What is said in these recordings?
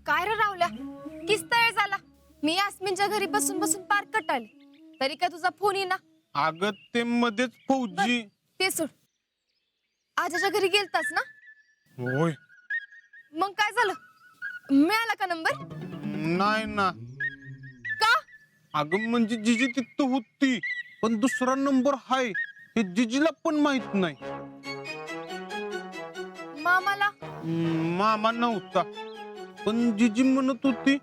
काय रे रावल्या किस्तळे झाला. मी यास्मिनच्या घरी बसून बसून पार कटाळली तरी काय तुझा फोन येईना. अगं ते मध्येच फौजी. ते सोड, आजाच्या घरी गेलतास ना? होय. मग काय झालं, मिळाला का नंबर? नाही ना. का? अगं म्हणजे जिजी तिथं होती पण दुसरा नंबर हाय हे जिजीला पण माहित नाही. मामाला? मामा नव्हता पण जिजी म्हणत होती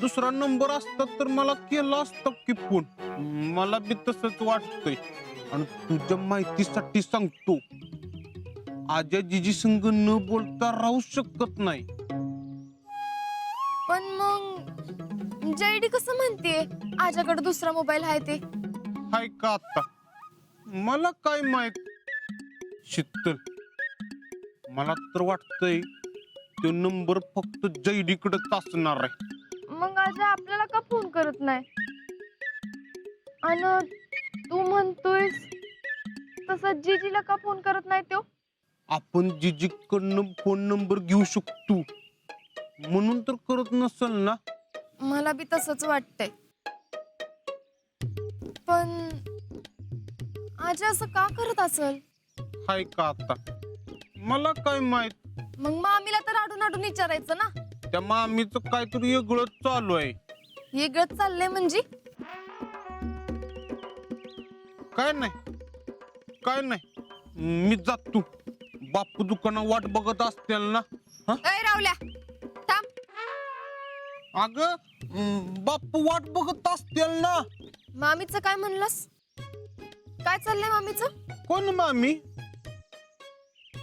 दुसरा नंबर असता तर मला केला असता की फोन. मला बी तसंच वाटतंय. आणि तुझ्या माहितीसाठी सांगतो, आजा जिजी संग न बोलता राहू शकत नाही. पण मग जयडी कसं म्हणते आजाकडे दुसरा मोबाईल आहे ते? हाय का आता? मला काय माहित शीतल. मला तर वाटतंय तो नंबर फक्त जयडीकडेच असणार आहे. मग आजा आपल्याला का फोन करत नाही? आणि तू म्हणतोयस तसं जीजीला का फोन करत नाही तो? आपण जिजीकडनं फोन नंबर घेऊ शकतो म्हणून तर करत नसल ना. मला बी तसंच वाटतंय. पण आजा असं का करत असल? हाय का आता? मला काय माहित. मग मामीला तर आडून आडून विचारायचं ना. त्या मामीचं काहीतरी वेगळं चालू आहे. वेगळंच चाललंय म्हणजे? काय नाही काय नाही, मी जातो. बापू दुकानात वाट बघत असतील ना. ए रावल्या थांब. अगं बापू वाट बघत असतील ना. मामीचं काय म्हणलंस? काय चाललंय मामीचं? कोण मामी?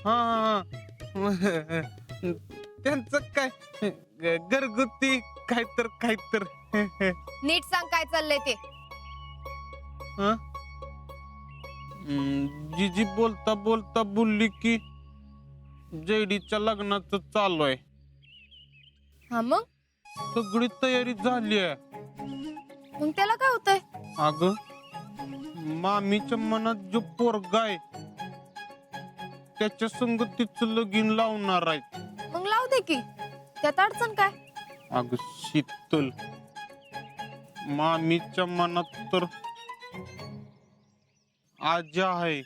हा त्यांचं काय घरगुती काहीतर. नीट सांग काय चाललंय ते. जिजी बोलता बोलता बोलली की जयडीच्या लग्नाचं चालू आहे. हा मग? सगळी तयारी झाली आहे. मग त्याला काय होतंय? अगं मामीच्या मनात जो पोरगा आहे त्याच्या संग तिचं लगीन लावणार आहेत. मग लावू दे की, त्यात अडचण काय? अगं शीतल, मामीच्या मनात तर आजा आहे.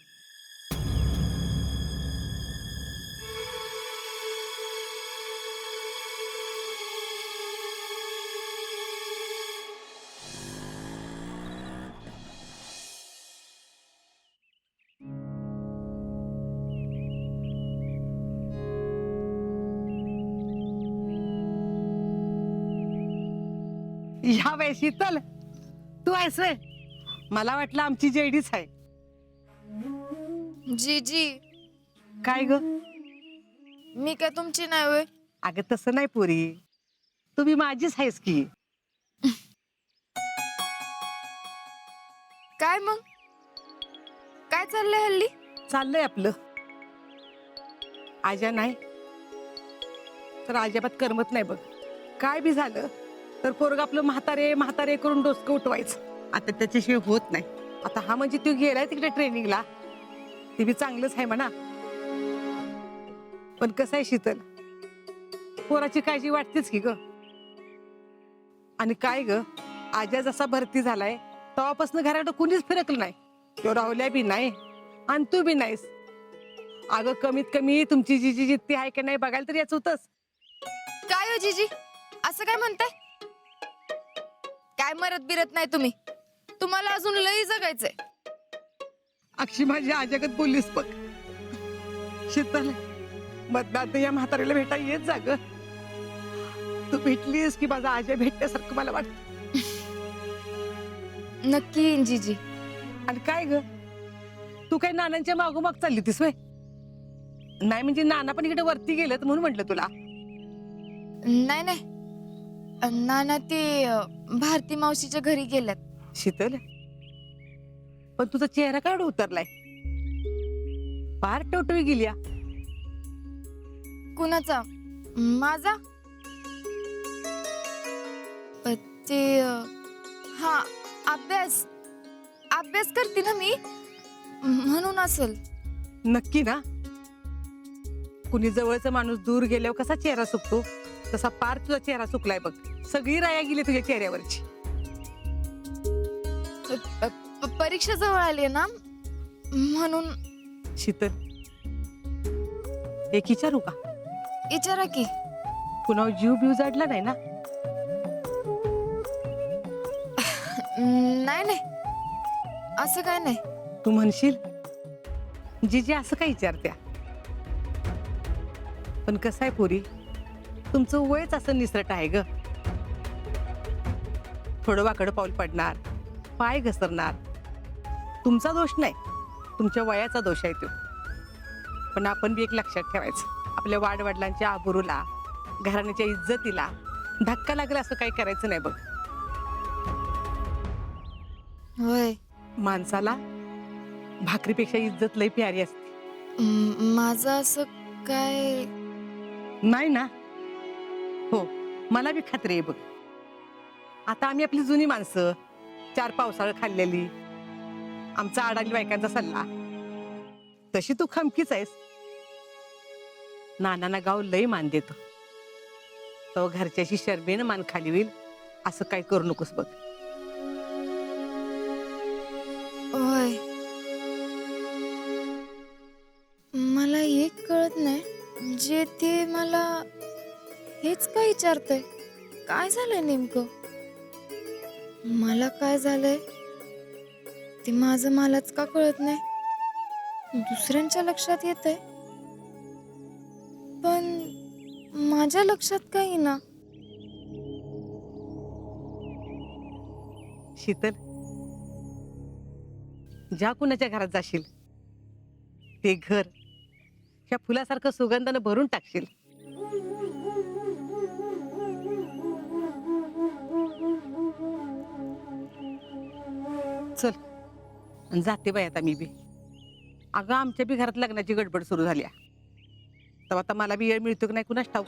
ह्या बाई शीतल, तू आहेस व्हय? मला वाटलं आमची जेडीच आहे. जीजी काय ग? मी काय तुमची नाही होय? अगं तसं नाही पोरी, तुम्ही माझीच आहेस की. काय मग काय चाललंय हल्ली? चाललंय आपलं. आजा नाही तर अजिबात करमत नाही बघ. काय बी झालं तर पोरग आपलं म्हातारे म्हातारे करून डोसकं उठवायचं. आता त्याच्याशिवाय होत नाही. आता हा म्हणजे तू गेलाय तिकडे ट्रेनिंगला, ते बी चांगलंच आहे म्हणा. पण कसं आहे शीतल, पोराची काळजी वाटतेच की ग. आणि काय ग, आजा जसा भरती झालाय तेव्हापासून घराकडं कुणीच फिरकलं नाही. तो राहुल्या बी नाही आणि तू बी नाहीस. अगं कमीत कमी तुमची जी जिद्दी आहे का नाही बघायला तरी याच होतच. काय हो जीजी असं काय म्हणताय? काय मरत बिरत नाही तुम्ही? तुम्हाला अजून लई जगायचंय. अक्षी माझी आजागत बोललीस बघ. शीतल, बदनात या म्हातारीला भेटा येत जा ग. तू भेटलीस की माझा आजा भेटण्यासारखं मला वाटत. नक्की येईन जीजी. आणि काय ग, तू काय नानांच्या मागोमाग चालली होतीस व्हय? नाही म्हणजे नाना पण इकडे वरती गेलेत म्हणून म्हटलं तुला. नाही नाही, नाना ते भारती मावशीच्या घरी गेल्यात. शीतल, पण तुझा चेहरा काय उतरलाय? फार टवटवी गेली. कुणाचा? माझा? ते हा अभ्यास अभ्यास करते ना मी, म्हणून असेल. नक्की ना? कुणी जवळचा माणूस दूर गेल्यावर कसा चेहरा सुकतो तसा पार तुझा चेहरा चुकलाय बघ. सगळी राया गेली तुझ्या चेहऱ्यावरची. परीक्षा जवळ आली ना म्हणून. शीतल, एक विचारू का? विचारा की. पुन्हा जीव बिव जाडला नाही ना? नाही नाही, असं काय नाही. तू म्हणशील जीजी असं काय विचारत्या, पण कसं आहे पोरी, तुमचं वयच असं निसरट आहे ग. थोडं वाकडं पाऊल पडणार, पाय घसरणार. तुमचा दोष नाही, तुमच्या वयाचा दोष आहे तो. पण आपण बी एक लक्षात ठेवायचं, आपल्या वाडवडिलांच्या आबरूला, घराण्याच्या इज्जतीला धक्का लागला असं काही करायचं नाही बघ. होय. माणसाला भाकरीपेक्षा इज्जत लई प्यारी असते. माझं असं काय नाही ना? हो, मला बी खात्री आहे बघ. आता आम्ही आपली जुनी माणसं, 4 पावसाळं खाल्लेली, आमचा आडाली बायकांचा सल्ला, तशी तू खमकीच आहेस. नानांना गाव लई मान देतो, तो घरच्याशी शर्मेनं मान खाली होईल असं काय करू नकोस बघ. होय. मला एक कळत नाही, जे ते मला हेच काय विचारतंय. काय झालंय नेमकं? मला काय झालंय ते माझं मलाच का कळत नाही. दुसऱ्यांच्या लक्षात येतंय, पण माझ्या लक्षात काय येईना. शीतल, ज्या कुणाच्या घरात जाशील ते घर ह्या फुलासारखं सुगंधानं भरून टाकशील. चल, आणि जाते बाई आता मी बी. अगं आमच्या बी घरात लग्नाची गडबड सुरू झाली, तर आता मला बी वेळ मिळतो की नाही कुणाच ठाऊक.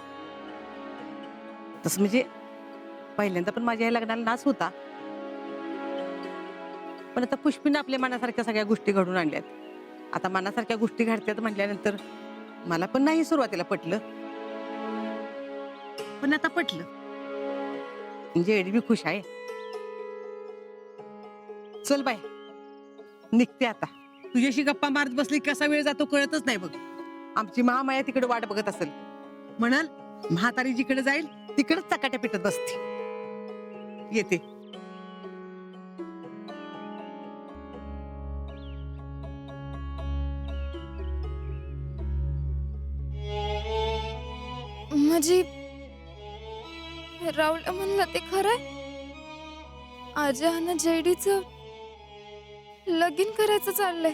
तसं म्हणजे पहिल्यांदा पण माझ्या या लग्नाला नाच होता, पण आता पुष्पीनं आपल्या मनासारख्या सगळ्या गोष्टी घडून आणल्यात. आता मनासारख्या गोष्टी घडतात म्हटल्यानंतर मला पण नाही सुरुवातीला पटलं, पण आता पटलं. म्हणजे एडी बी खुश आहे. चल बाय, निघते आता. तुझ्याशी गप्पा मारत बसली कसा वेळ जातो कळतच नाही बघ. आमची महामाया तिकडे वाट बघत असेल, म्हणाल म्हातारी जिकडे जाईल तिकडेच चकाट्या पिटत बसते. येते. म्हणजे राहुल म्हणलं ते खरंय. आजी आणि जयडीचं लगीन करायचं चाललंय.